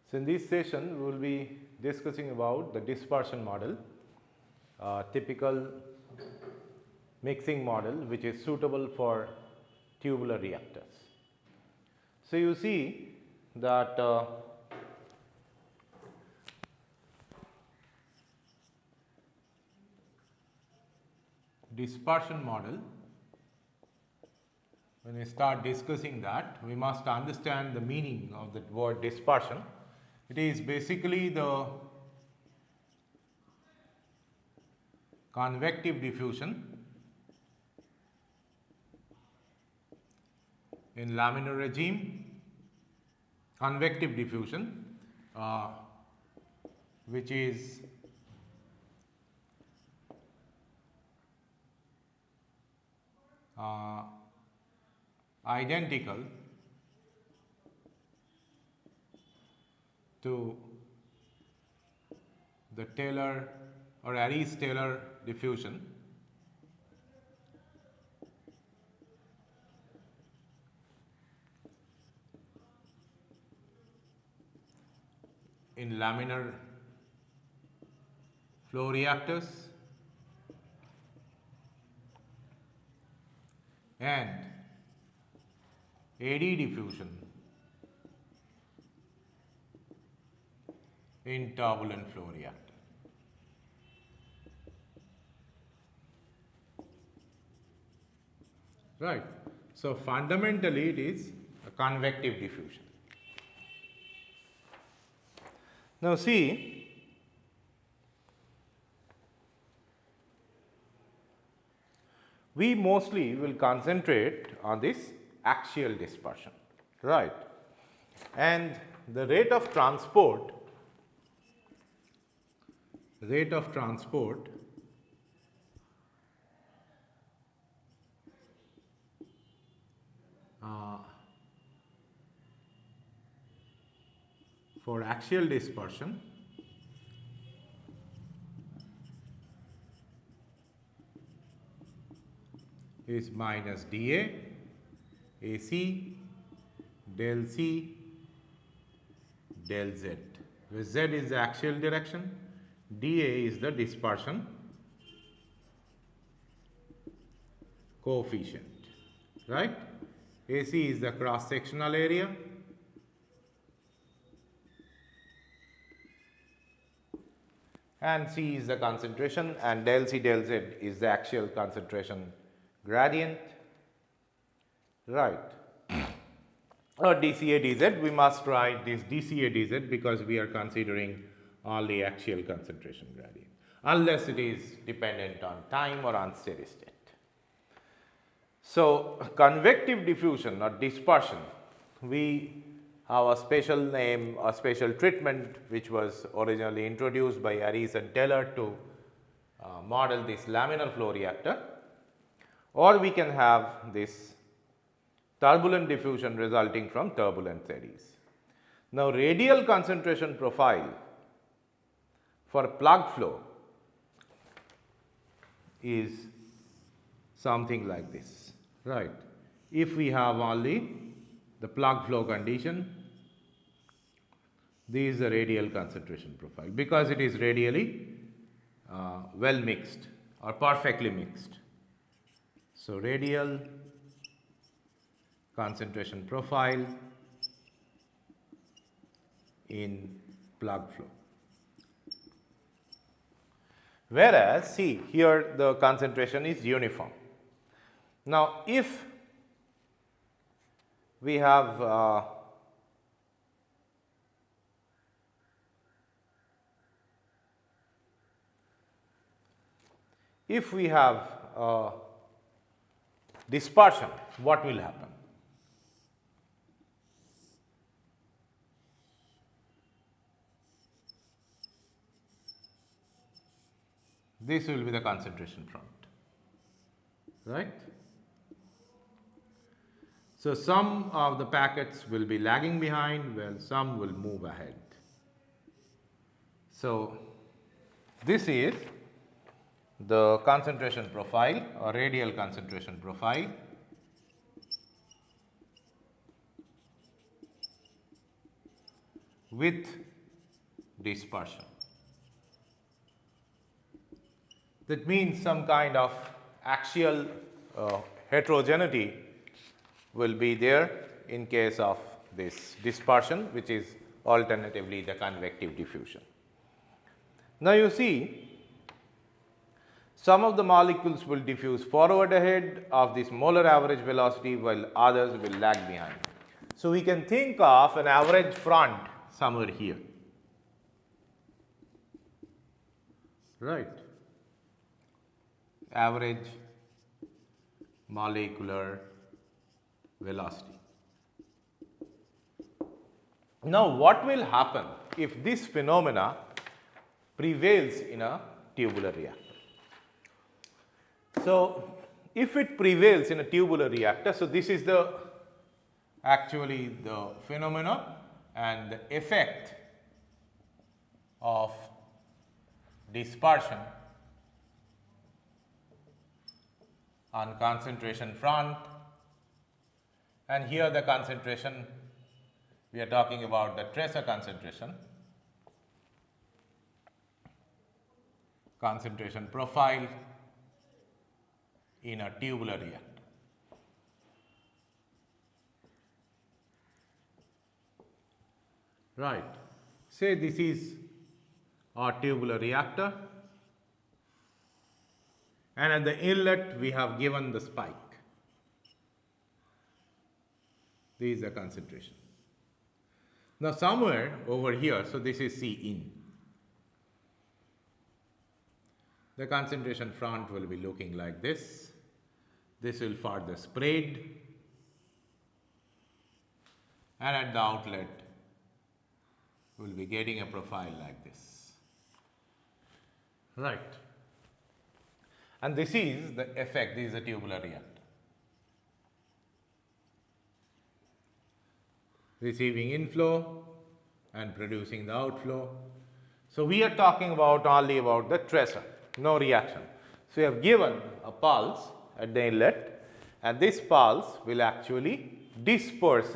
So, in this session we will be discussing about the dispersion model, typical mixing model which is suitable for tubular reactors. So, you see that dispersion model, when we start discussing that, we must understand the meaning of the word dispersion. It is basically the convective diffusion in laminar regime, convective diffusion which is identical to the Taylor or Arrhenius-Taylor diffusion in laminar flow reactors and AD diffusion in turbulent flow reactor. Right. So, fundamentally it is a convective diffusion. Now, see, we mostly will concentrate on this axial dispersion, right, and the rate of transport for axial dispersion is minus dA AC del C del Z, where Z is the axial direction, dA is the dispersion coefficient, right. AC is the cross sectional area, and C is the concentration, and del C del Z is the axial concentration gradient, right. Or dCA dZ, we must write this dCA dZ because we are considering only axial concentration gradient, unless it is dependent on time or on steady state. So, convective diffusion or dispersion, we have a special name or special treatment which was originally introduced by Arrhenius and Taylor to model this laminar flow reactor, or we can have this turbulent diffusion resulting from turbulent eddies. Now, radial concentration profile for plug flow is something like this, right. If we have only the plug flow condition, this is the radial concentration profile because it is radially well mixed or perfectly mixed. So, radial concentration profile in plug flow. Whereas, see here the concentration is uniform. Now, if we have dispersion, what will happen? This will be the concentration front, right. So, some of the packets will be lagging behind, while some will move ahead. So, this is the concentration profile or radial concentration profile with dispersion. That means some kind of axial heterogeneity will be there in case of this dispersion, which is alternatively the convective diffusion. Now, you see some of the molecules will diffuse forward ahead of this molar average velocity, while others will lag behind. So, we can think of an average front somewhere here, right? Average molecular velocity. Now, what will happen if this phenomena prevails in a tubular reactor? So, if it prevails in a tubular reactor, so this is the actually the phenomena and the effect of dispersion on concentration front, and here the concentration, we are talking about the tracer concentration, concentration profile in a tubular reactor. Right. Say this is our tubular reactor, and at the inlet we have given the spike. This is the concentration. Now, somewhere over here, so this is C in. The concentration front will be looking like this. This will further spread, and at the outlet we will be getting a profile like this, right? And this is the effect, this is a tubular reactor. Receiving inflow and producing the outflow. So, we are talking about only about the tracer, no reaction. So, we have given a pulse at the inlet, and this pulse will actually disperse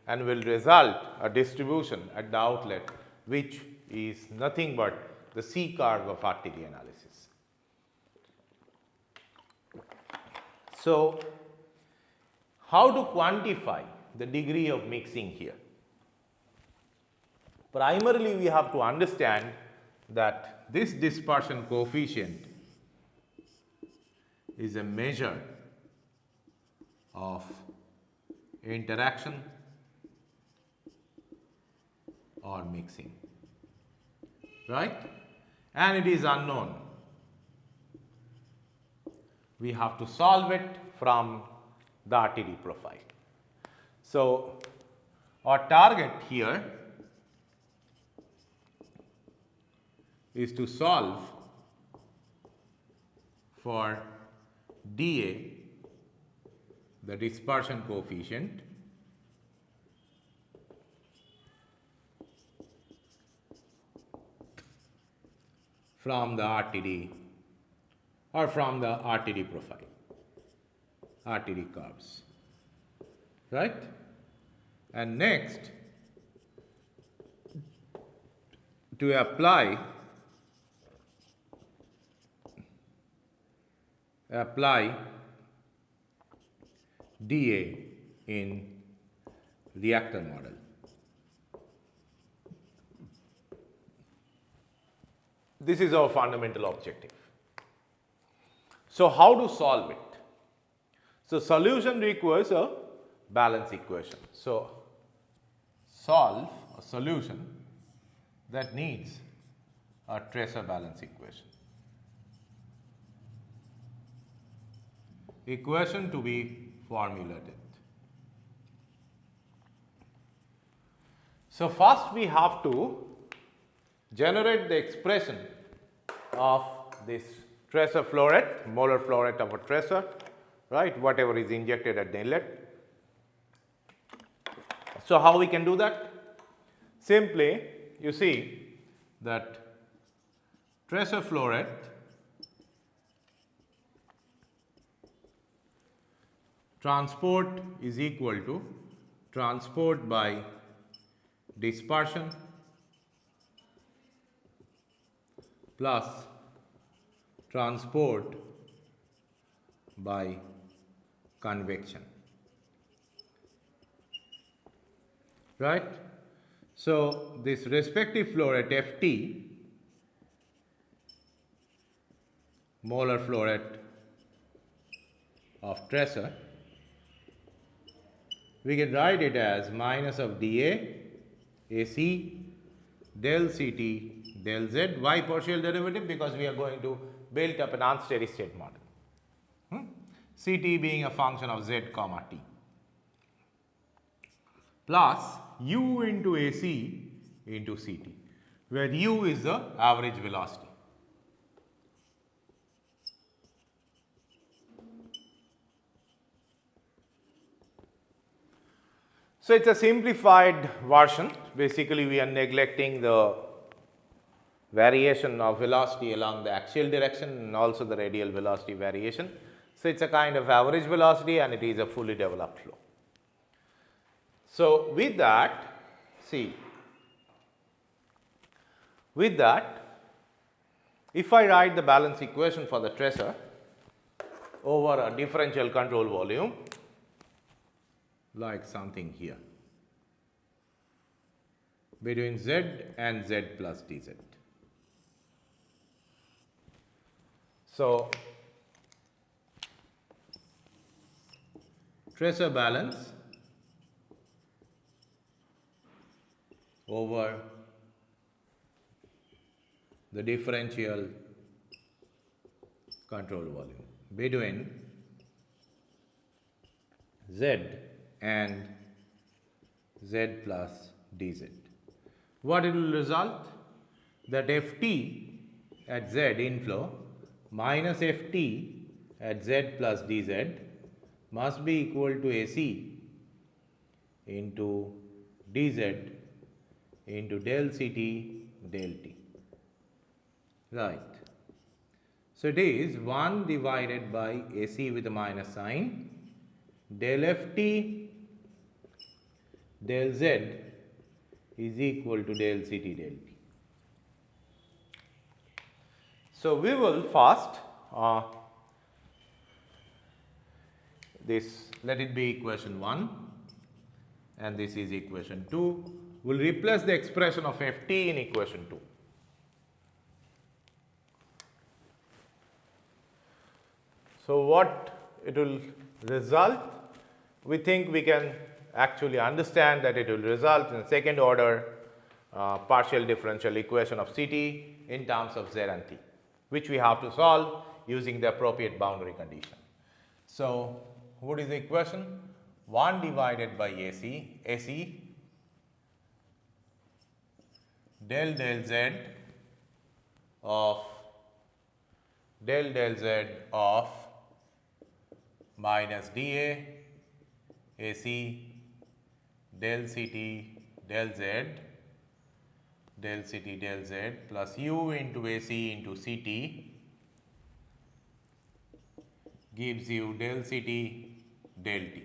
and will result a distribution at the outlet, which is nothing but the C curve of RTD analysis. So, how to quantify the degree of mixing here? Primarily, we have to understand that this dispersion coefficient is a measure of interaction or mixing, right? And it is unknown. We have to solve it from the RTD profile. So, our target here is to solve for dA, the dispersion coefficient, from the RTD or from the RTD profile, RTD curves, right? And next, to apply dA in reactor model. This is our fundamental objective. So, how to solve it? So, solution requires a balance equation. So, solve a solution that needs a tracer balance equation. Equation to be formulated. So, first we have to generate the expression of this tracer flow rate, molar flow rate of a tracer, right, whatever is injected at the inlet. So, how we can do that? Simply, you see that tracer flow rate transport is equal to transport by dispersion plus transport by convection, right. So, this respective flow rate Ft, molar flow rate of tracer, we can write it as minus of dA AC del Ct del Z. Why partial derivative? Because we are going to build up an unsteady state model. Ct being a function of Z comma t plus u into AC into Ct, where u is the average velocity. So, it is a simplified version. Basically, we are neglecting the variation of velocity along the axial direction and also the radial velocity variation. So, it is a kind of average velocity and it is a fully developed flow. So, with that, see, with that, if I write the balance equation for the tracer over a differential control volume, like something here between Z and Z plus dz. So, tracer balance over the differential control volume between Z and Z plus dz. What it will result? That Ft at Z inflow minus Ft at Z plus dz must be equal to AC into dz into del Ct del T, right. So, it is 1 divided by AC with a minus sign del Ft del Z is equal to del Ct del T. So, we will first this, let it be equation 1 and this is equation 2. We will replace the expression of Ft in equation 2. So, what it will result? We think we can actually understand that it will result in second order partial differential equation of Ct in terms of Z and T, which we have to solve using the appropriate boundary condition. So, what is the equation? 1 divided by AC del Z of del Z of minus dA AC del Ct del Z plus u into AC into Ct gives you del Ct del T.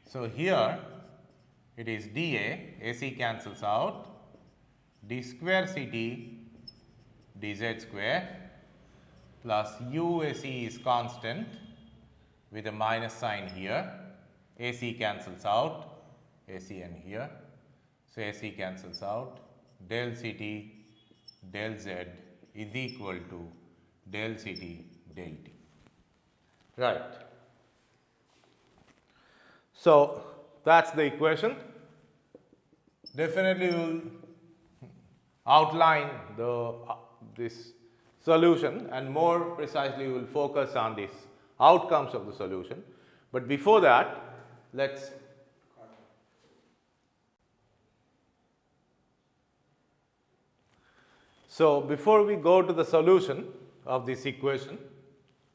So, here it is dA, AC cancels out, d square Ct dz square plus uac is constant with a minus sign here, AC cancels out, AC and here. So, AC cancels out, del Ct del Z is equal to del Ct del T, right. So, that is the equation. Definitely we will outline this solution and more precisely we will focus on these outcomes of the solution. But before that, let us so before we go to the solution of this equation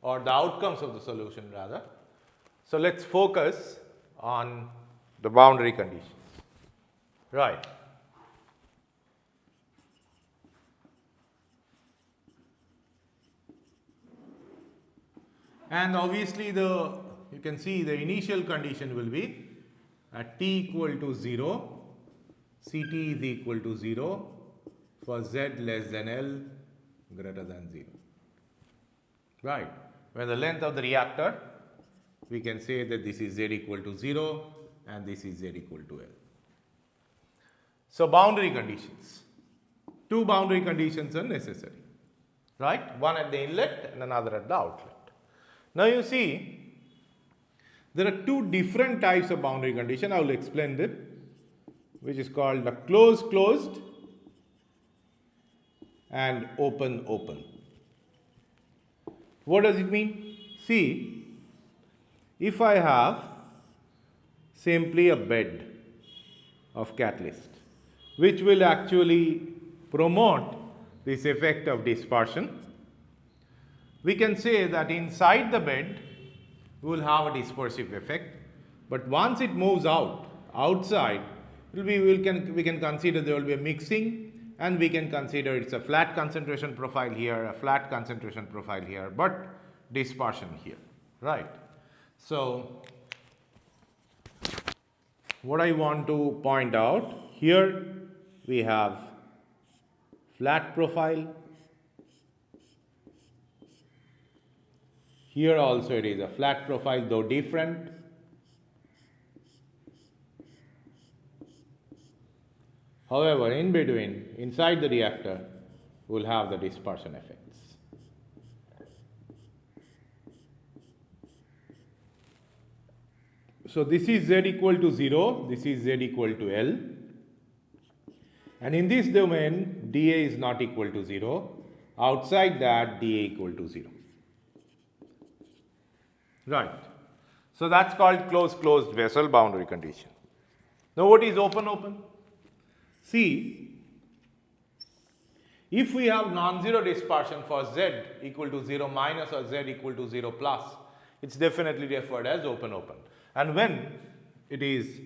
or the outcomes of the solution rather, so let us focus on the boundary conditions, right. And obviously you can see the initial condition will be at t equal to 0, Ct is equal to 0 for z less than L greater than 0. Right. When the length of the reactor, we can say that this is z equal to 0 and this is z equal to L. So, boundary conditions. Two boundary conditions are necessary, right? One at the inlet and another at the outlet. Now, you see, there are two different types of boundary condition. I will explain them, which is called the closed and open. What does it mean? See, if I have simply a bed of catalyst, which will actually promote this effect of dispersion, we can say that inside the bed we will have a dispersive effect, but once it moves outside, we can consider there will be a mixing, and we can consider it's a flat concentration profile here, a flat concentration profile here, but dispersion here, right? So, what I want to point out here, we have flat profile. Here also it is a flat profile, though different. However, in between, inside the reactor, we will have the dispersion effects. So, this is z equal to 0, this is z equal to L, and in this domain dA is not equal to 0, outside that dA equal to 0. Right. So, that is called closed vessel boundary condition. Now, what is open? See, if we have non-zero dispersion for z equal to 0 minus or z equal to 0 plus, it is definitely referred as open. And when it is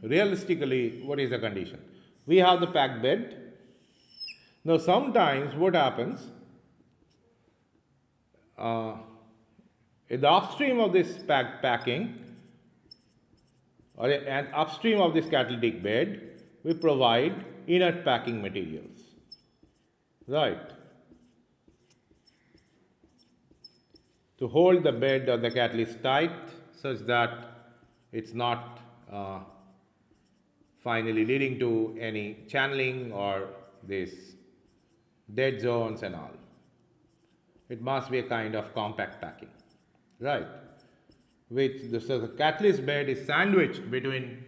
realistically, what is the condition? We have the packed bed. Now, sometimes what happens, in the upstream of this packing, or and upstream of this catalytic bed, we provide inert packing materials, right, to hold the bed or the catalyst tight such that it's not finally leading to any channeling or this dead zones and all. It must be a kind of compact packing, right, so the catalyst bed is sandwiched between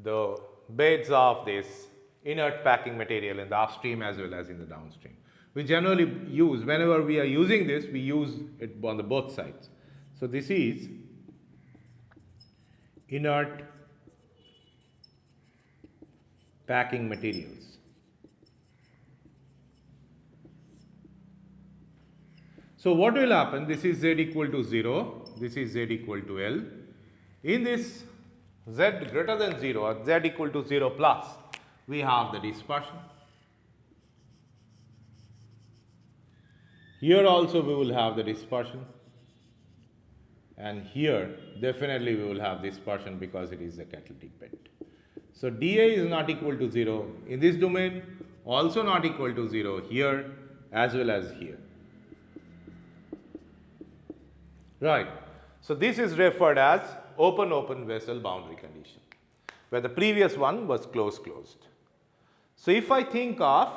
the beds of this inert packing material in the upstream as well as in the downstream. We generally use, whenever we are using this, we use it on the both sides. So, this is inert packing materials. So, what will happen? This is z equal to 0, this is z equal to L. In this z greater than 0 or z equal to 0 plus, we have the dispersion. Here also we will have the dispersion, and here definitely we will have dispersion because it is a catalytic bed. So, dA is not equal to 0 in this domain, also not equal to 0 here as well as here, right. So, this is referred as open vessel boundary condition, where the previous one was closed. So, if I think of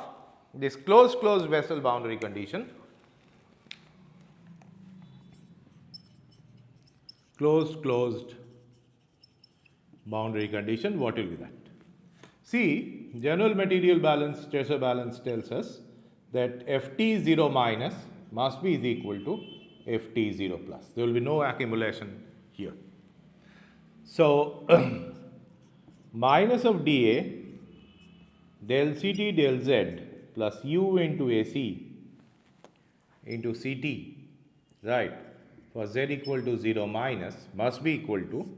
this closed vessel boundary condition, closed boundary condition, what will be that? See, general material balance, stressor balance tells us that Ft0 minus must be is equal to Ft0 plus. There will be no accumulation here. So, minus of dA del Ct del Z plus U into AC into Ct, right, for Z equal to 0 minus must be equal to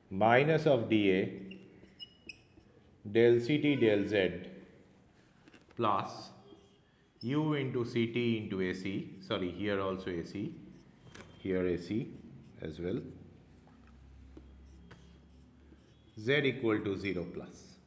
minus of dA del Ct del Z plus U into Ct into AC, sorry, here also AC, here AC as well, Z equal to 0 plus.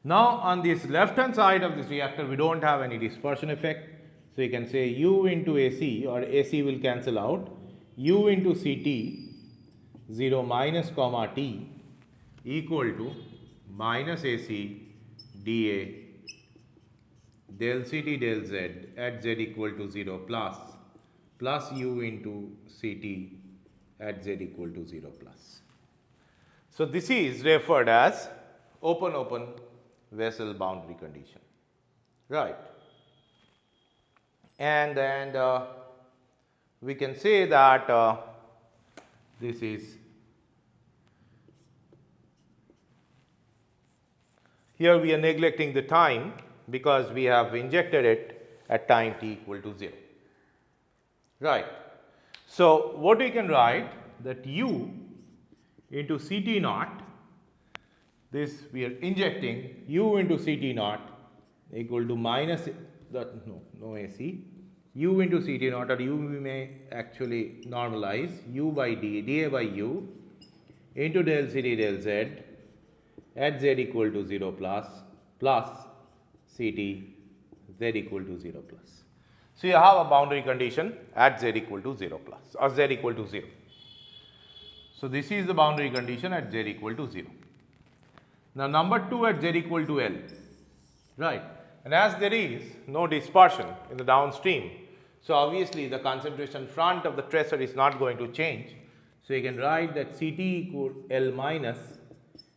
Now, on this left hand side of this reactor, we do not have any dispersion effect. So, you can say U into AC, or AC will cancel out, U into CT 0 minus comma T equal to minus AC dA del CT del Z at Z equal to 0 plus U into CT at Z equal to 0 plus. So, this is referred as open vessel boundary condition, right. And then we can say that this is, here we are neglecting the time because we have injected it at time t equal to 0, right. So, what we can write, that U into CT naught, this we are injecting U into CT naught equal to minus no AC, U into CT naught, or U we may actually normalize U by D, dA by U into del CT del Z at Z equal to 0 plus CT Z equal to 0 plus. So, you have a boundary condition at Z equal to 0 plus, or Z equal to 0. So, this is the boundary condition at Z equal to 0. Now, number 2 at Z equal to L, right, and as there is no dispersion in the downstream, so obviously the concentration front of the tracer is not going to change. So, you can write that CT equal L minus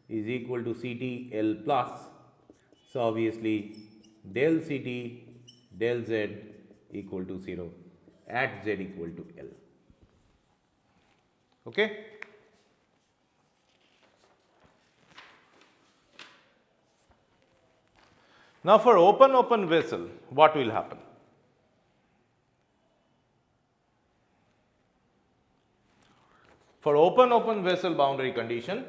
is equal to CT L plus. So, obviously del CT del Z equal to 0 at Z equal to L. Okay. Now, for open vessel, what will happen? For open vessel boundary condition,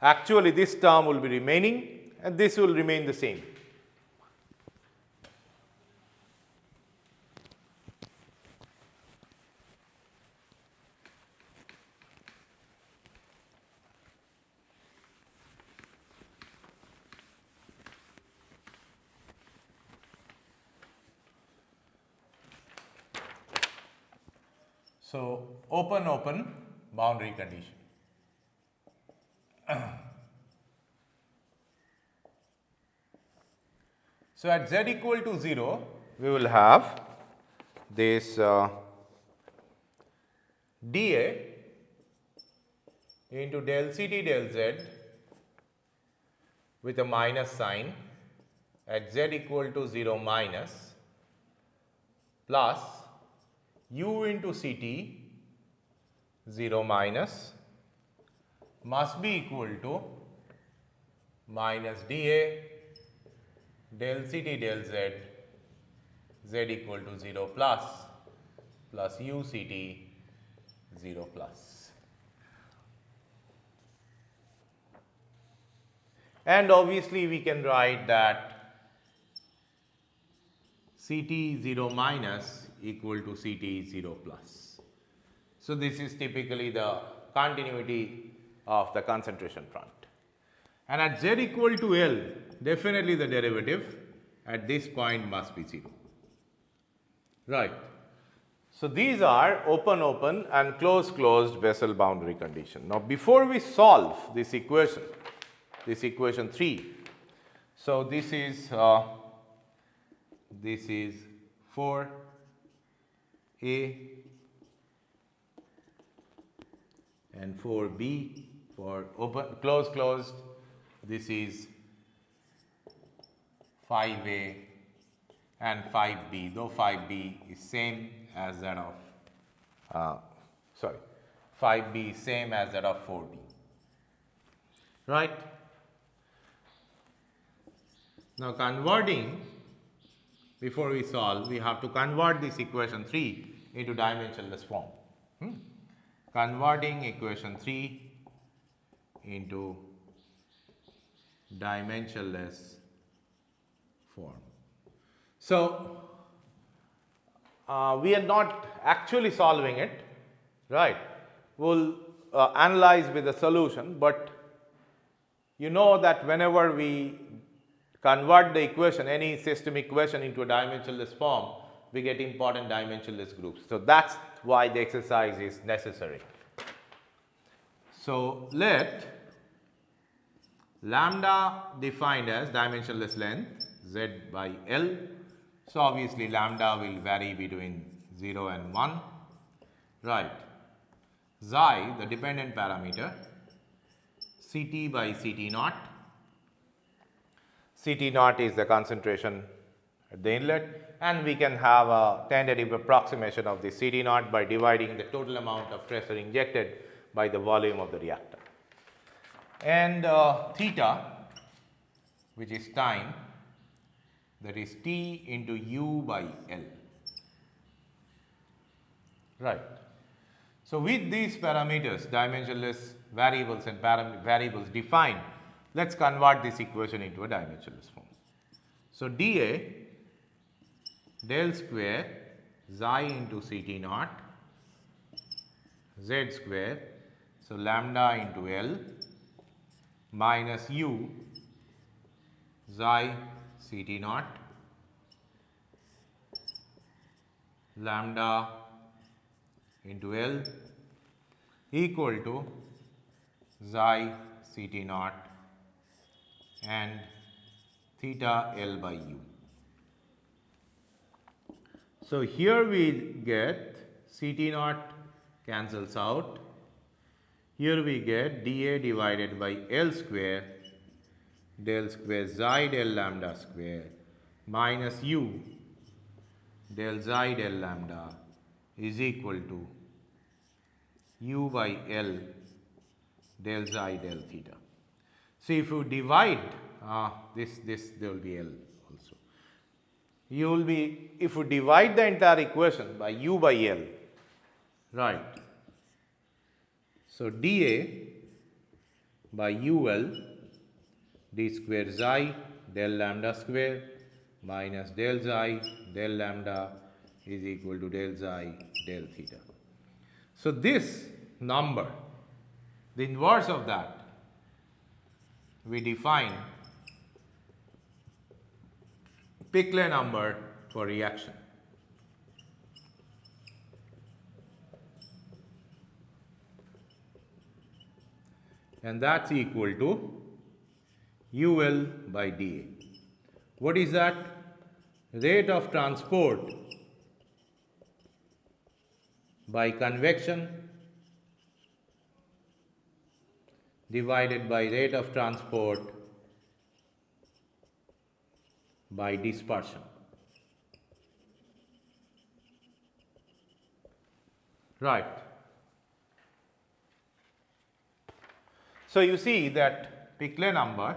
actually this term will be remaining and this will remain the same. So, open boundary condition. So, at Z equal to 0, we will have this dA into del CT del Z with a minus sign at Z equal to 0 minus plus U into CT 0 minus must be equal to minus dA del CT del Z Z equal to 0 plus U CT 0 plus. And obviously, we can write that CT 0 minus equal to CT 0 plus. So, this is typically the continuity of the concentration front. And at Z equal to L, definitely the derivative at this point must be 0, right. So, these are open and closed vessel boundary condition. Now, before we solve this equation 3, so this is 4A and 4B for open closed, this is 5A and 5B, though 5B is same as that of 5B is same as that of 4B, right. Now, converting, before we solve, we have to convert this equation 3 into dimensionless form. Converting equation 3 into dimensionless form. So, we are not actually solving it, right. We will analyze with the solution, but you know that whenever we convert the equation, any system equation into a dimensionless form, we get important dimensionless groups. So that's why the exercise is necessary. So let lambda defined as dimensionless length z by L. So obviously lambda will vary between 0 and 1, right. Xi, the dependent parameter, Ct by Ct naught. Ct naught is the concentration at the inlet, and we can have a tentative approximation of the Ct naught by dividing the total amount of pressure injected by the volume of the reactor. And theta, which is time, that is T into U by L, right. So with these parameters, dimensionless variables and variables defined, let's convert this equation into a dimensionless form. So dA del square xi into Ct naught z square, so lambda into L minus U xi Ct naught lambda into L equal to xi Ct naught and theta L by U. So here we get Ct naught cancels out. Here we get dA divided by L square del square xi del lambda square minus U del xi del lambda is equal to U by L del xi del theta. So if you divide this there will be L also. You will be, if you divide the entire equation by U by L, right. So dA by UL d square xi del lambda square minus del xi del lambda is equal to del xi del theta. So this number, the inverse of that, we define Pickley number for reaction. And that's equal to UL by dA. What is that? Rate of transport by convection divided by rate of transport by dispersion. Right. So you see that Pickley number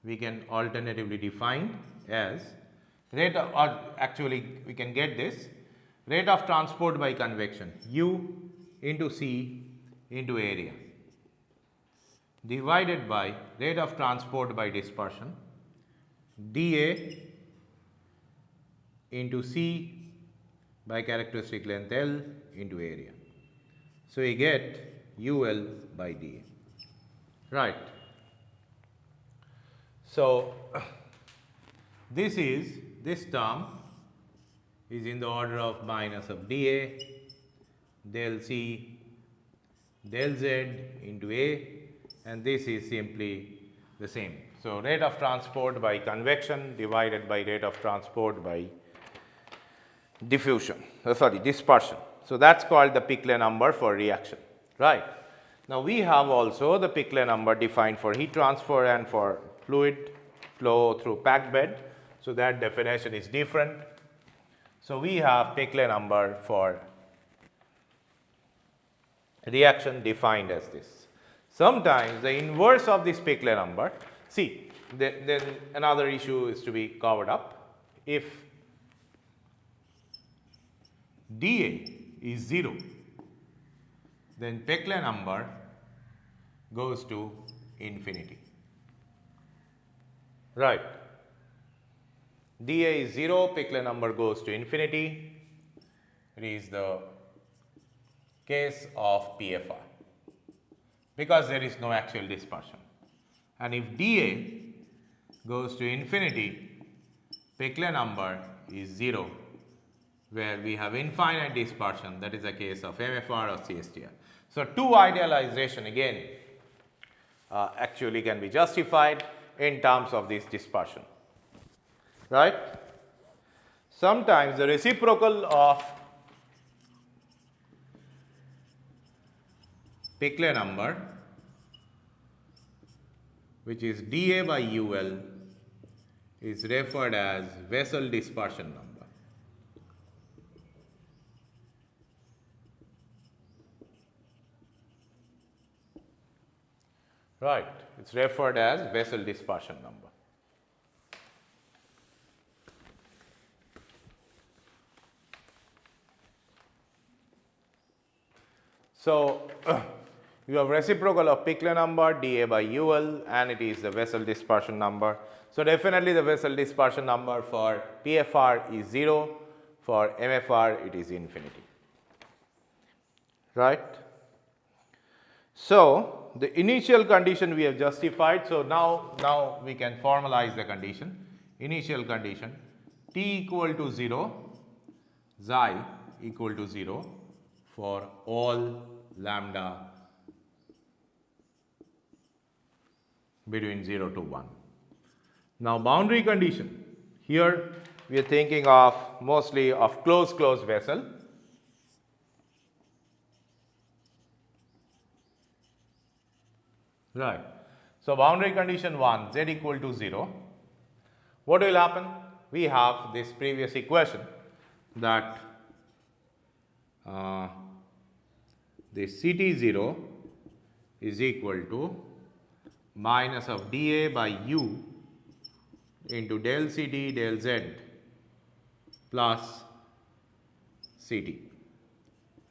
we can alternatively define as rate of, or actually we can get this rate of transport by convection, U into C into area, divided by rate of transport by dispersion, dA into C by characteristic length L into area. So we get UL by dA, right. So this term is in the order of minus of dA del C del Z into A, and this is simply the same. So rate of transport by convection divided by rate of transport by dispersion. So that's called the Pickley number for reaction, right. Now we have also the Pickley number defined for heat transfer and for fluid flow through packed bed. So that definition is different. So we have Pickley number for reaction defined as this. Sometimes the inverse of this Pickley number, see, then another issue is to be covered up. If dA is 0, then Pickley number goes to infinity, right. dA is 0, Pickley number goes to infinity. It is the case of PFR. because there is no actual dispersion. And if dA goes to infinity, Peclet number is 0, where we have infinite dispersion. That is the case of MFR or CSTR. So, two idealization again actually can be justified in terms of this dispersion, right. Sometimes the reciprocal of Peclet number, which is dA by UL, is referred as vessel dispersion number. Right, it is referred as vessel dispersion number. So, you have reciprocal of Peclet number dA by UL, and it is the vessel dispersion number. So, definitely the vessel dispersion number for PFR is 0, for MFR it is infinity, right. So, the initial condition we have justified. So, now we can formalize the condition. Initial condition t equal to 0, xi equal to 0 for all lambda between 0 to 1. Now, boundary condition, here we are thinking of mostly of closed vessel. Right. So, boundary condition 1, z equal to 0. What will happen? We have this previous equation that this CT0 is equal to minus of dA by U into del CT del Z plus CT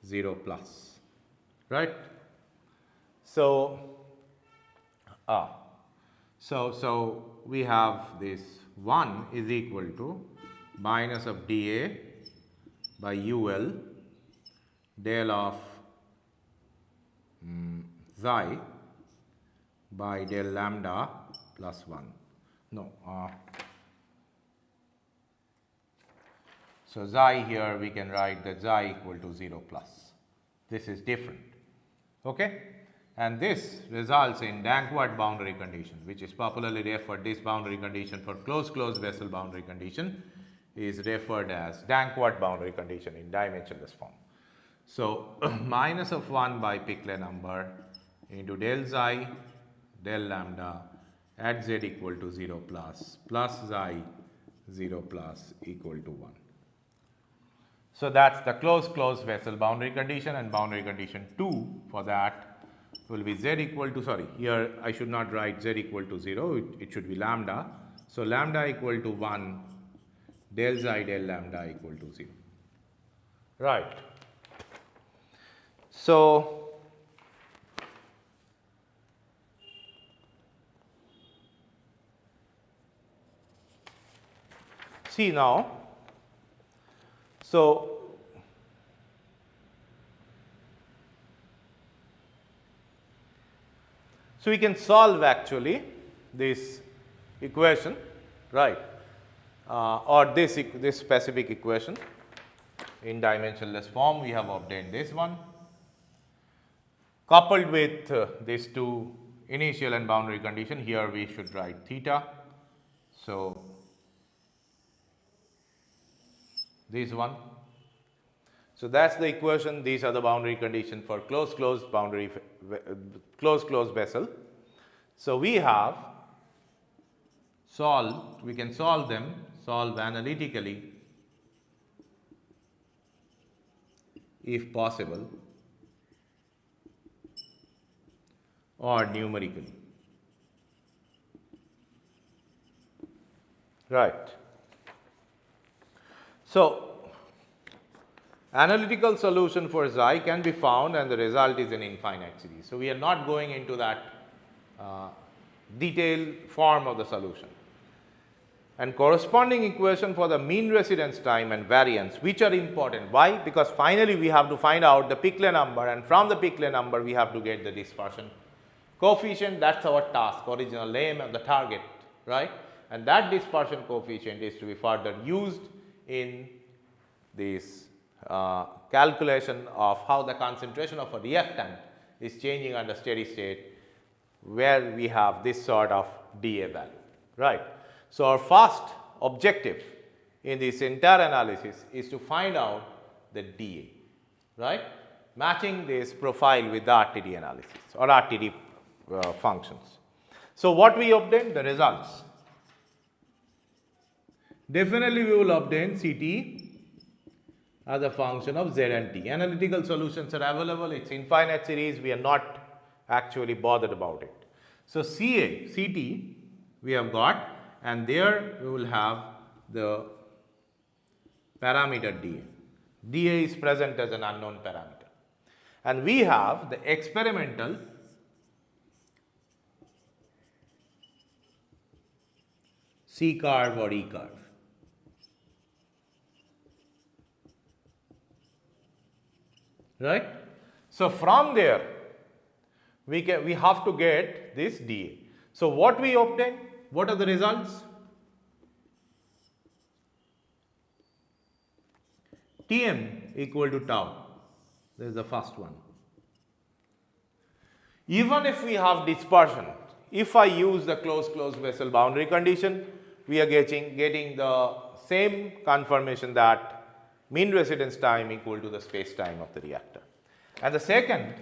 0 plus, right. So, we have this 1 is equal to minus of dA by UL del of xi by del lambda plus 1. No. So, xi here we can write that xi equal to 0 plus. This is different. Okay? And this results in Danckwerts boundary condition, which is popularly referred, this boundary condition for closed vessel boundary condition is referred as Danckwerts boundary condition in dimensionless form. So, minus of 1 by Peclet number into del xi del lambda at z equal to 0 plus xi 0 plus equal to 1. So, that is the closed vessel boundary condition, and boundary condition 2 for that will be z equal to, sorry, here I should not write z equal to 0, it should be lambda. So, lambda equal to 1 del xi del lambda equal to 0, right. So, see now, so we can solve actually this equation, right, or this specific equation in dimensionless form. We have obtained this one coupled with these two initial and boundary condition. Here we should write theta. So, this one. So, that is the equation. These are the boundary condition for closed vessel. So, we have solved, we can solve them, solve analytically if possible or numerically, right. So, analytical solution for xi can be found and the result is an infinite series. So, we are not going into that detailed form of the solution. And corresponding equation for the mean residence time and variance, which are important. Why? Because finally we have to find out the Peclet number, and from the Peclet number we have to get the dispersion coefficient, that's our task, original aim of the target, right? And that dispersion coefficient is to be further used in this calculation of how the concentration of a reactant is changing under steady state, where we have this sort of dA value, right. So, our first objective in this entire analysis is to find out the dA, right, matching this profile with the RTD analysis or RTD functions. So, what we obtain? The results. Definitely we will obtain Ct as a function of Z and T. Analytical solutions are available, it is infinite series, we are not actually bothered about it. So, Ct we have got, and there we will have the parameter dA. dA is present as an unknown parameter, and we have the experimental C curve or E curve. Right. So, from there we have to get this dA. So, what we obtain? What are the results? Tm equal to tau, this is the first one. Even if we have dispersion, if I use the closed vessel boundary condition, we are getting the same confirmation that mean residence time equal to the space time of the reactor. And the second,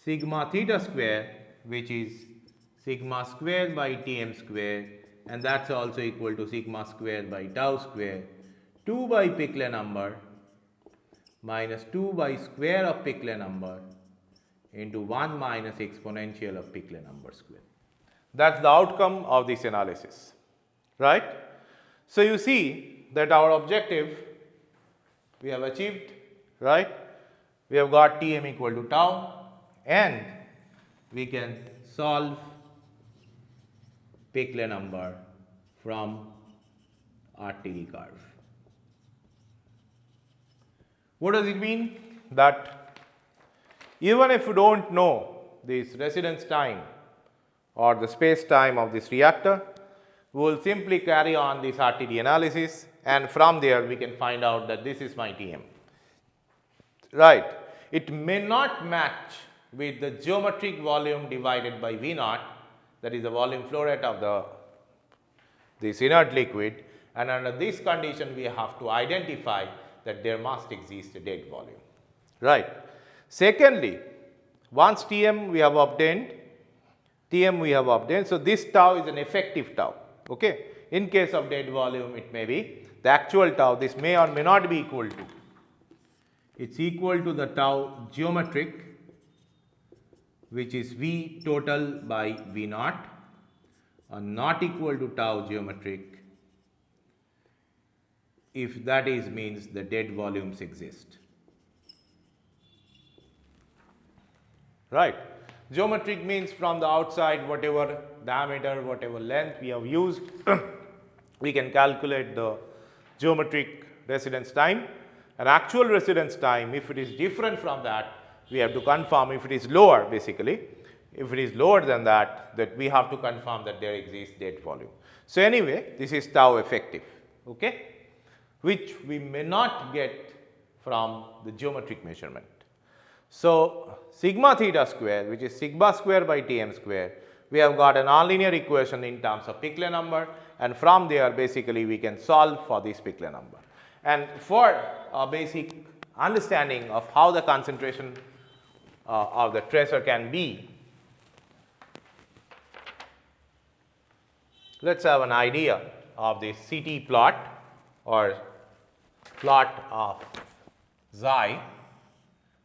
sigma theta square, which is sigma square by Tm square, and that is also equal to sigma square by tau square, 2 by Pickley number minus 2 by square of Pickley number into 1 minus exponential of Pickley number square. That is the outcome of this analysis, right. So, you see that our objective we have achieved, right. We have got Tm equal to tau, and we can solve Pickley number from RTD curve. What does it mean? That even if you do not know this residence time or the space time of this reactor, we will simply carry on this RTD analysis, and from there we can find out that this is my Tm, right. It may not match with the geometric volume divided by V naught, that is the volume flow rate of this inert liquid, and under this condition we have to identify that there must exist a dead volume, right. Secondly, once Tm we have obtained, so this tau is an effective tau, okay. In case of dead volume, it may be the actual tau, this may or may not be equal to, it is equal to the tau geometric, which is V total by V naught, or not equal to tau geometric, if that is means the dead volumes exist, right. Geometric means from the outside, whatever diameter, whatever length we have used, we can calculate the geometric residence time, and actual residence time, if it is different from that, we have to confirm. If it is lower, basically, if it is lower than that, we have to confirm that there exists dead volume. So, anyway, this is tau effective, okay, which we may not get from the geometric measurement. So, sigma theta square, which is sigma square by Tm square, we have got a nonlinear equation in terms of Pickley number, and from there basically we can solve for this Pickley number. And for a basic understanding of how the concentration of the tracer can be, let us have an idea of the CT plot or plot of xi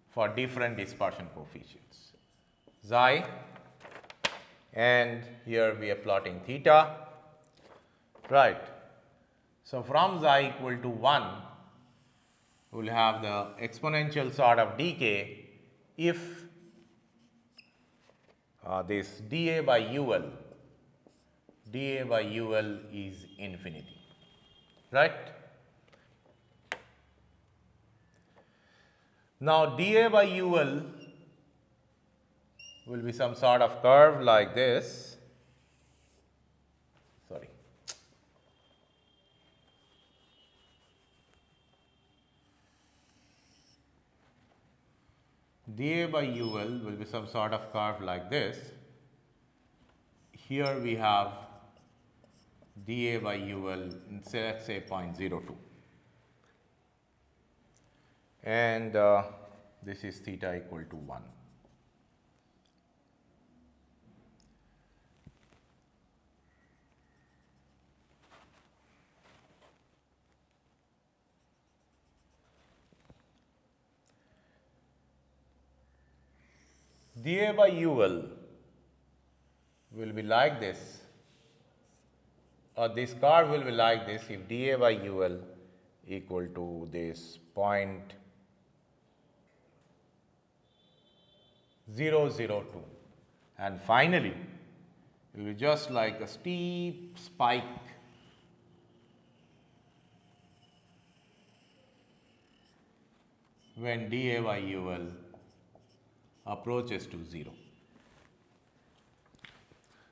for different dispersion coefficients, xi, and here we are plotting theta, right. So, from xi equal to 1, we will have the exponential sort of decay if this dA by UL is infinity, right. Now, dA by UL will be some sort of curve like this. Sorry. dA by UL will be some sort of curve like this. Here we have dA by UL, let's say 0.02. And this is theta equal to 1. dA by UL will be like this, or this curve will be like this if dA by UL equal to this 0.002, and finally it will be just like a steep spike when dA by UL approaches to 0.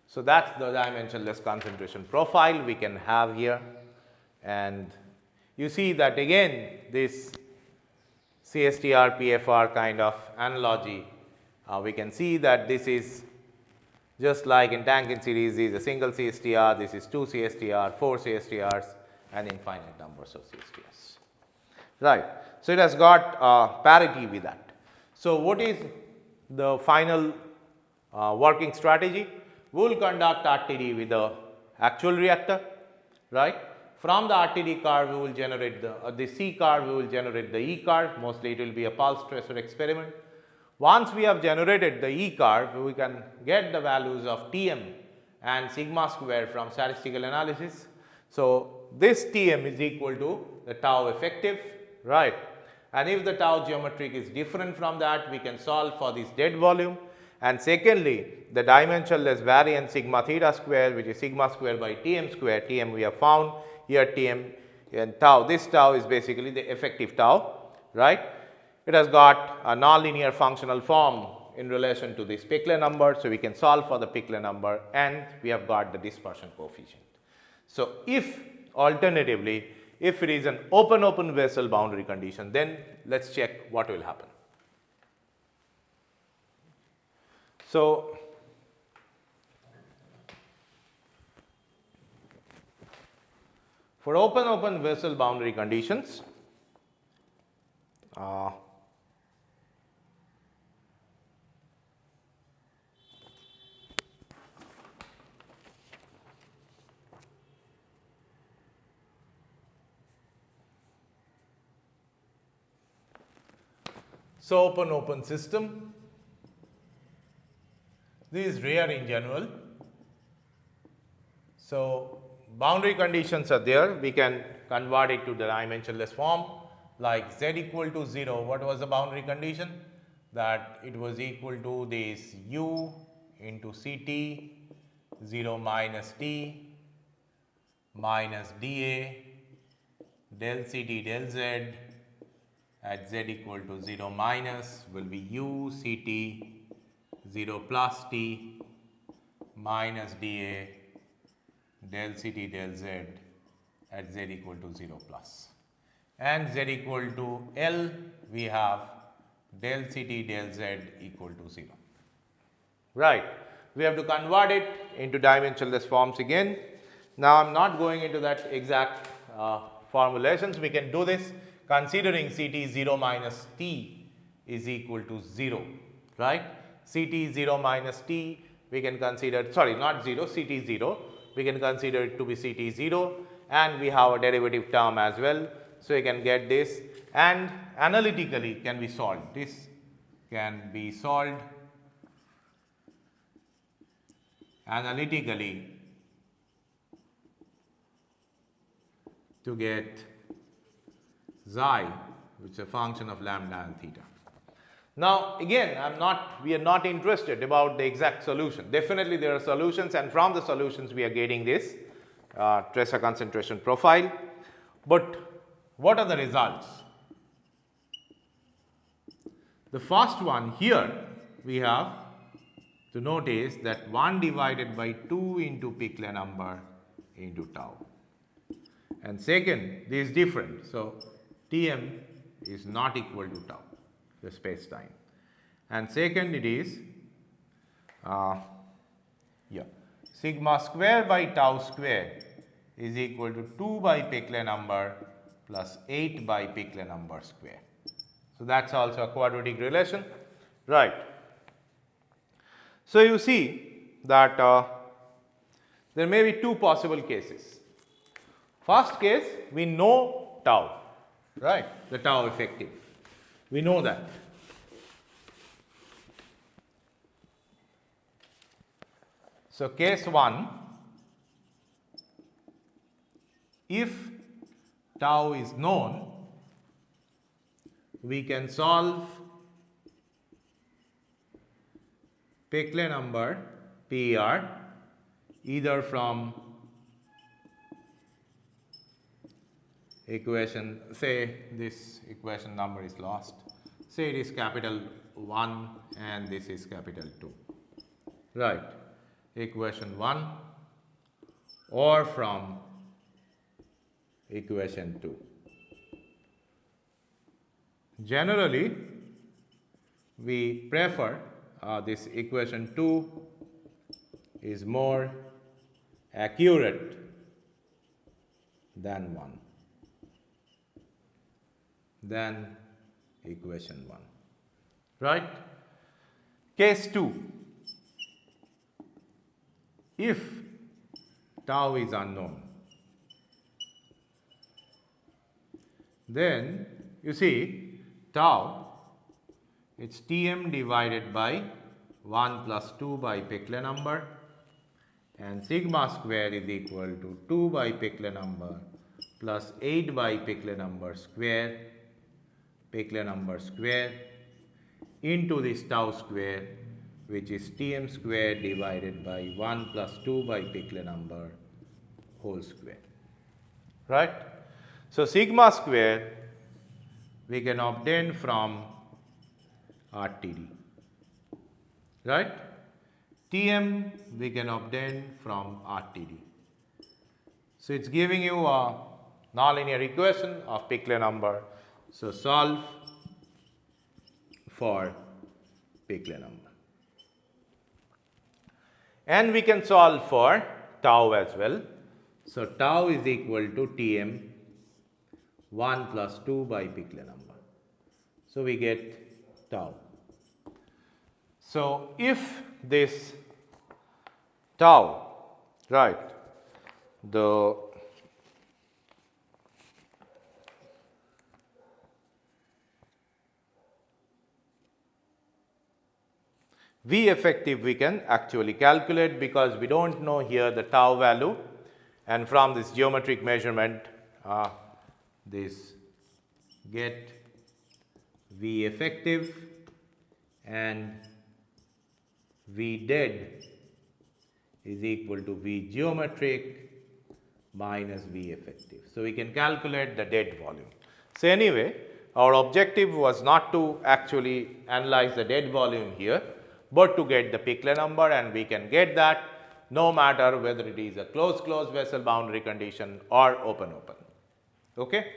So, that is the dimensionless concentration profile we can have here, and you see that again this CSTR PFR kind of analogy, we can see that this is just like in Tankin series, this is a single CSTR, this is 2 CSTR, 4 CSTRs and infinite numbers of CSTRs, right. So, it has got parity with that. So, what is the final working strategy? We will conduct RTD with the actual reactor, right. From the RTD curve, we will generate the C curve, we will generate the E curve, mostly it will be a pulse tracer experiment. Once we have generated the E curve, we can get the values of Tm and sigma square from statistical analysis. So, this Tm is equal to the tau effective, right. And if the tau geometric is different from that, we can solve for this dead volume. And secondly, the dimensionless variance sigma theta square, which is sigma square by Tm square. Tm we have found here, Tm and tau. This tau is basically the effective tau, right. It has got a nonlinear functional form in relation to this Piclet number. So, we can solve for the Piclet number and we have got the dispersion coefficient. So, if alternatively, if it is an open vessel boundary condition, then let us check what will happen. So, for open vessel boundary conditions, so open system, this is rare in general. So, boundary conditions are there, we can convert it to the dimensionless form like z equal to 0. What was the boundary condition? That it was equal to this u into Ct 0 minus t minus dA del Ct del z at z equal to 0 minus will be u Ct 0 plus t minus dA del Ct del z at z equal to 0 plus, and z equal to L we have del Ct del z equal to 0, right. We have to convert it into dimensionless forms again. Now, I am not going into that exact formulations, we can do this considering Ct 0 minus t is equal to 0, right. Ct 0 minus t we can consider, sorry, not 0, Ct 0, we can consider it to be Ct 0 and we have a derivative term as well. So, you can get this and analytically can be solved. This can be solved analytically to get xi, which is a function of lambda and theta. Now, again we are not interested about the exact solution. Definitely there are solutions, and from the solutions we are getting this tracer concentration profile. But what are the results? The first one here we have to notice that 1 divided by 2 into Piclet number into tau. And second, this is different. So, Tm is not equal to tau, the space time. And second, it is sigma square by tau square is equal to 2 by Piclet number plus 8 by Piclet number square. So, that is also a quadratic relation, right. So, you see that there may be two possible cases. First case, we know tau, right, the tau effective, we know that. So, case 1, if tau is known, we can solve Piclet number PER either from equation, say this equation number is lost, say it is capital 1 and this is capital 2, right, equation 1 or from equation 2. Generally, we prefer this equation 2 is more accurate than 1 than equation 1, right. Case 2, if tau is unknown, then you see tau, it is Tm divided by 1 plus 2 by Piclet number and sigma square is equal to 2 by Piclet number plus 8 by Piclet number square into this tau square, which is Tm square divided by 1 plus 2 by Piclet number whole square, right. So, sigma square we can obtain from RTD, right. Tm we can obtain from RTD. So, it is giving you a nonlinear equation of Piclet number. So, solve for Piclet number. And we can solve for tau as well. So, tau is equal to Tm 1 plus 2 by Piclet number. So, we get tau. So, if this tau, right, the V effective we can actually calculate because we do not know here the tau value, and from this geometric measurement this get V effective and V dead is equal to V geometric minus V effective. So, we can calculate the dead volume. So, anyway, our objective was not to actually analyze the dead volume here, but to get the Piclet number, and we can get that no matter whether it is a closed vessel boundary condition or open. Okay.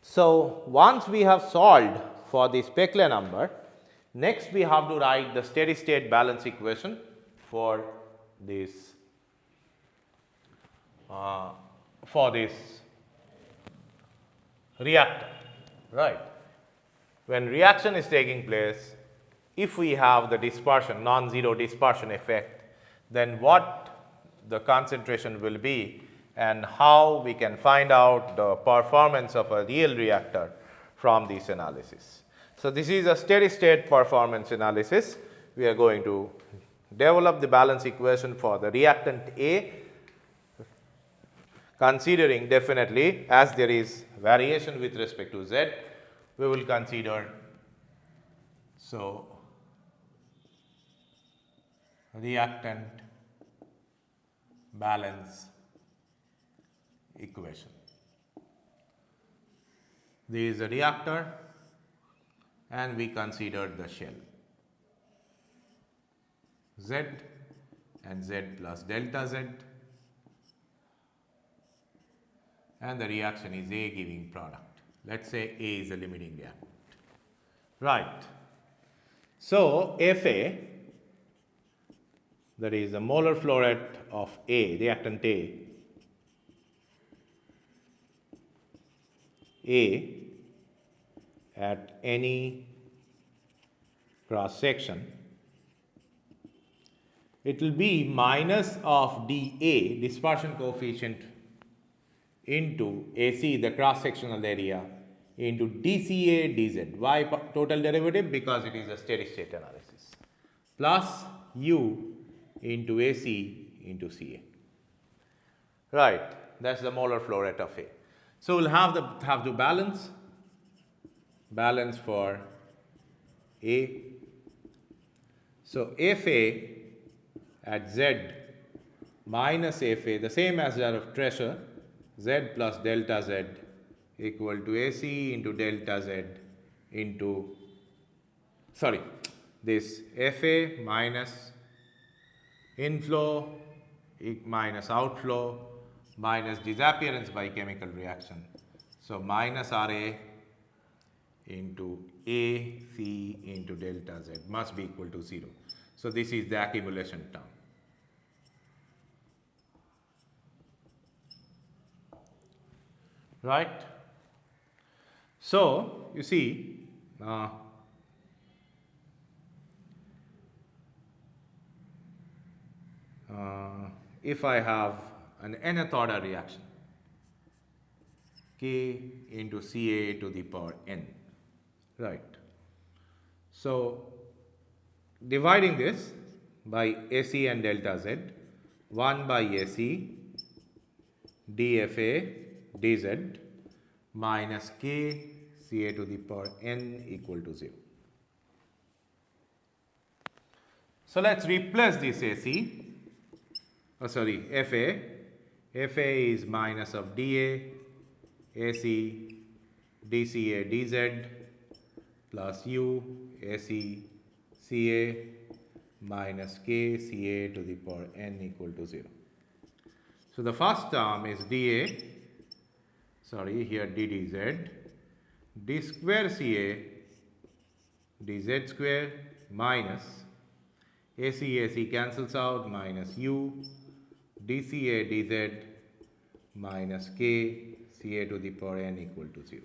So, once we have solved for this Piclet number, next we have to write the steady state balance equation for this reactor, right. When reaction is taking place, if we have the dispersion, non-zero dispersion effect, then what the concentration will be and how we can find out the performance of a real reactor from this analysis. So, this is a steady state performance analysis. We are going to develop the balance equation for the reactant A, considering definitely as there is variation with respect to Z, we will consider reactant balance equation. This is a reactor and we considered the shell. Z and Z plus delta Z, and the reaction is A giving product. Let us say A is the limiting reactant. Right. So, Fa, that is the molar flow rate of A, reactant A at any cross section, it will be minus of dA, dispersion coefficient, into AC, the cross sectional area, into dCA dZ. Why total derivative? Because it is a steady state analysis, plus U into AC into CA. Right, that is the molar flow rate of A. So, we will have to balance for A. So, Fa at Z minus Fa, the same as that of Treasure, Z plus delta Z equal to AC into delta Z into, this Fa minus inflow minus outflow minus disappearance by chemical reaction. So, minus Ra into AC into delta Z must be equal to 0. So, this is the accumulation term. Right. So, you see, if I have an nth order reaction, K into Ca to the power n, right. So, dividing this by AC and delta Z, 1 by AC dFA dZ minus K Ca to the power n equal to 0. So, let us replace this AC, Fa. Fa is minus of dA, AC, dCA dZ plus U, AC, Ca minus K Ca to the power n equal to 0. So, the first term is dA, here ddz, d square Ca dz square minus AC cancels out minus U dCA dZ minus K Ca to the power n equal to 0.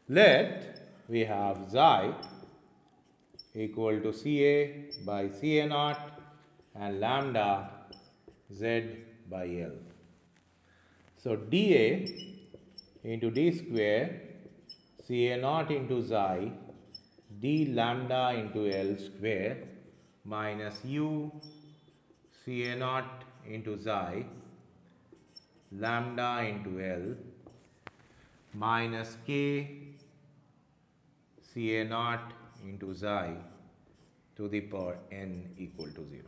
Let we have xi equal to Ca by Ca naught and lambda Z by L. So, dA into d square Ca naught into xi d lambda into L square minus U Ca naught into xi lambda into L minus K Ca naught into xi to the power n equal to 0.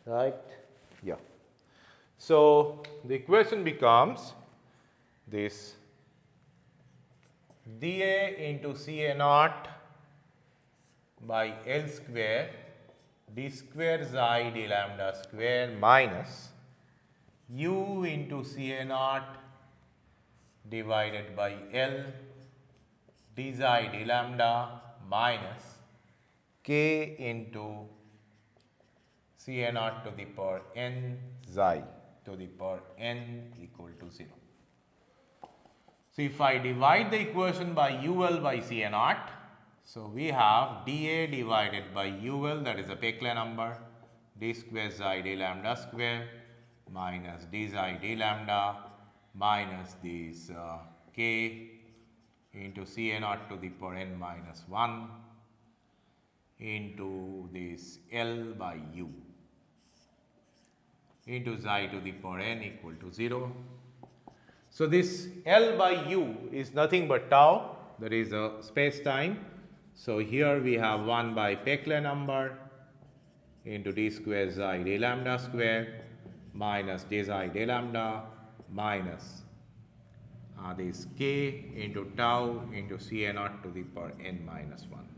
Right? Yeah. So, the equation becomes this dA into Ca naught by L square d square xi d lambda square minus U into Ca naught divided by L d xi d lambda minus K into Ca naught to the power n xi to the power n equal to 0. So, if I divide the equation by UL by Ca naught, so we have dA divided by UL, that is a Peclet number, d square xi d lambda square minus d xi d lambda minus this K into Ca naught to the power n minus 1 into this L by U into xi to the power n equal to 0. So, this L by U is nothing but tau, that is a space time. So, here we have 1 by Peclet number into d square xi d lambda square minus d xi d lambda minus this K into tau into Ca naught to the power n minus 1.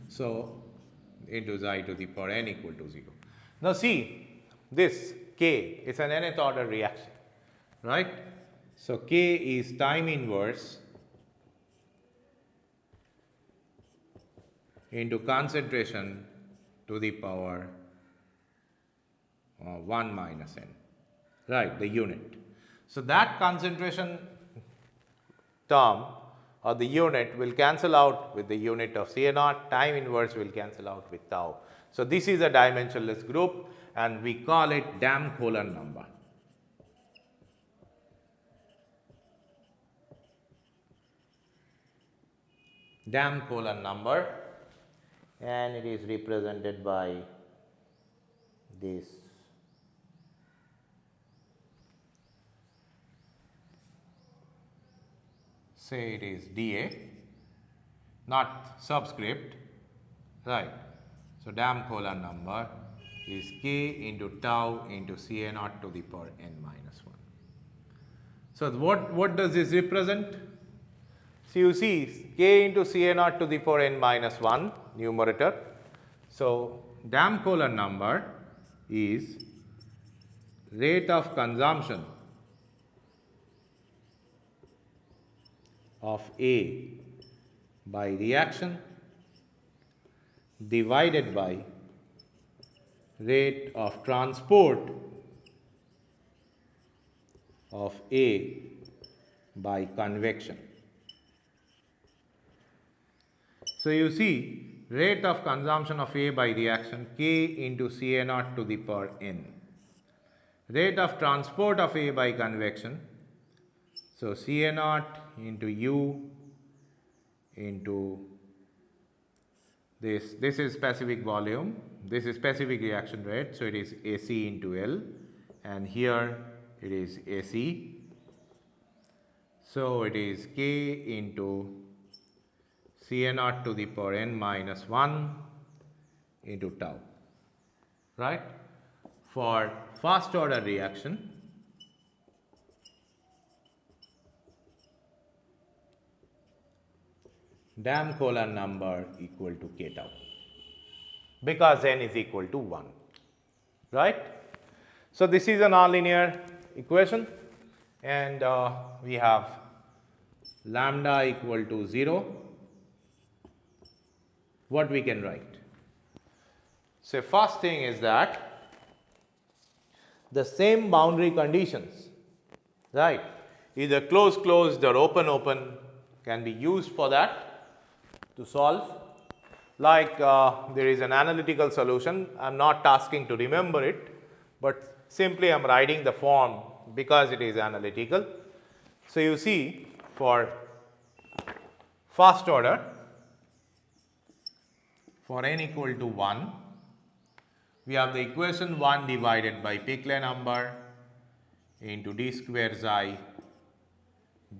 So, into xi to the power n equal to 0. Now see, this k is an nth order reaction, right? So k is time inverse into concentration to the power 1 minus n, right, the unit. So that concentration term or the unit will cancel out with the unit of Ca naught, time inverse will cancel out with tau. So this is a dimensionless group and we call it Dam-Coulomb number. Dam-Coulomb number, and it is represented by this say it is dA, not subscript, right. So Dam-Coulomb number is k into tau into Ca naught to the power n minus 1. So what does this represent? So you see k into Ca naught to the power n minus 1 numerator. So Dam-Coulomb number is rate of consumption of A by reaction divided by rate of transport of A by convection. So you see rate of consumption of A by reaction k into Ca naught to the power n. Rate of transport of A by convection, so Ca naught into U into this is specific volume, this is specific reaction rate, so it is Ac into L, and here it is Ac. So it is k into Ca naught to the power n minus 1 into tau, right. For first order reaction, Dam-Coulomb number equal to k tau, because n is equal to 1, right. So this is a nonlinear equation, and we have lambda equal to 0. What we can write? So first thing is that the same boundary conditions, right, either closed or open can be used for that to solve. Like there is an analytical solution, I am not asking to remember it, but simply I am writing the form because it is analytical. So you see, for first order, for n equal to 1, we have the equation 1 divided by Peclet number into d square xi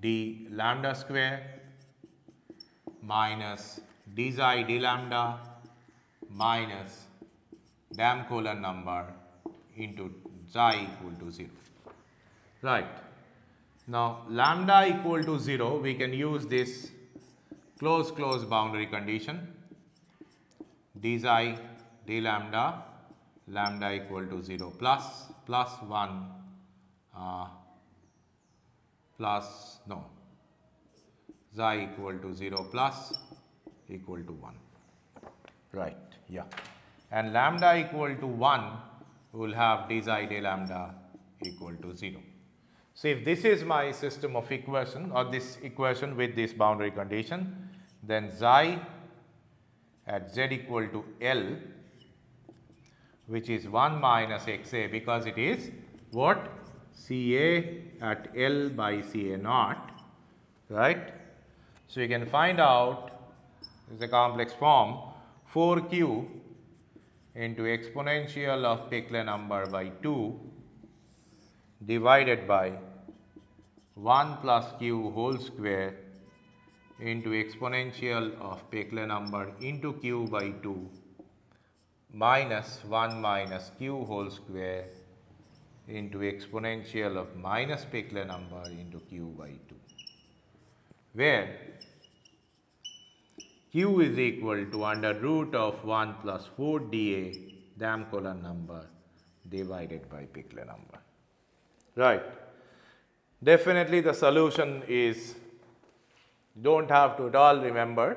d lambda square minus d xi d lambda minus Dam-Coulomb number into xi equal to 0, right. Now lambda equal to 0, we can use this closed boundary condition, d xi d lambda equal to 0 plus 1 plus no xi equal to 0 plus equal to 1, right, yeah, and lambda equal to 1, we will have d xi d lambda equal to 0. So if this is my system of equation, or this equation with this boundary condition, then xi at z equal to L, which is 1 minus xa, because it is what? Ca at L by Ca naught, right. So you can find out, this is a complex form, 4q into exponential of Peclet number by 2 divided by 1 plus q whole square into exponential of Peclet number into q by 2 minus 1 minus q whole square into exponential of minus Peclet number into q by 2, where Q is equal to under root of 1 plus 4 dA Dam-Colon number divided by Piclet number. Right. Definitely the solution is, don't have to at all remember.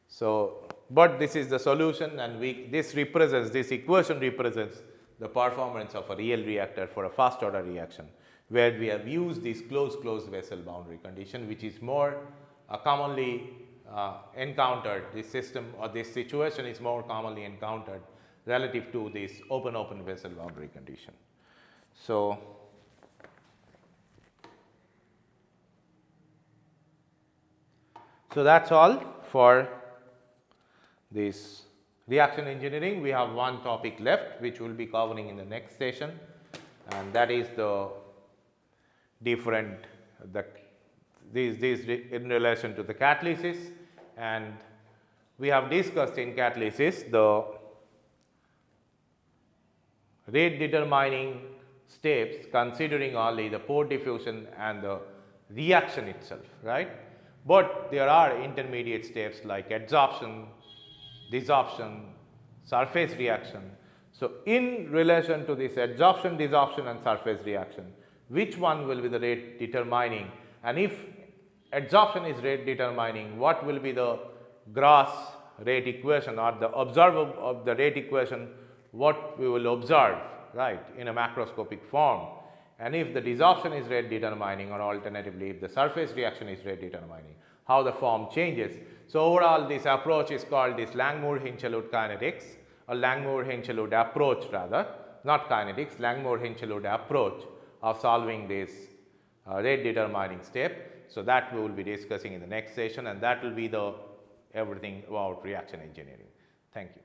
So, but this is the solution, and this equation represents the performance of a real reactor for a first order reaction, where we have used this closed vessel boundary condition, which is more commonly encountered. This system or this situation is more commonly encountered relative to this open vessel boundary condition. So, that's all for this reaction engineering. We have one topic left which we will be covering in the next session, and that is the different these in relation to the catalysis. And we have discussed in catalysis the rate determining steps considering only the pore diffusion and the reaction itself, right? But there are intermediate steps like adsorption, desorption, surface reaction. So, in relation to this adsorption, desorption and surface reaction, which one will be the rate determining, and if adsorption is rate determining, what will be the gross rate equation or the observer of the rate equation, what we will observe, right, in a macroscopic form. And if the desorption is rate determining, or alternatively if the surface reaction is rate determining, how the form changes. So, overall this approach is called this Langmuir-Hinchelwood kinetics, or Langmuir-Hinchelwood approach rather, not kinetics, Langmuir-Hinchelwood approach of solving this rate determining step. So, that we will be discussing in the next session, and that will be the everything about reaction engineering. Thank you.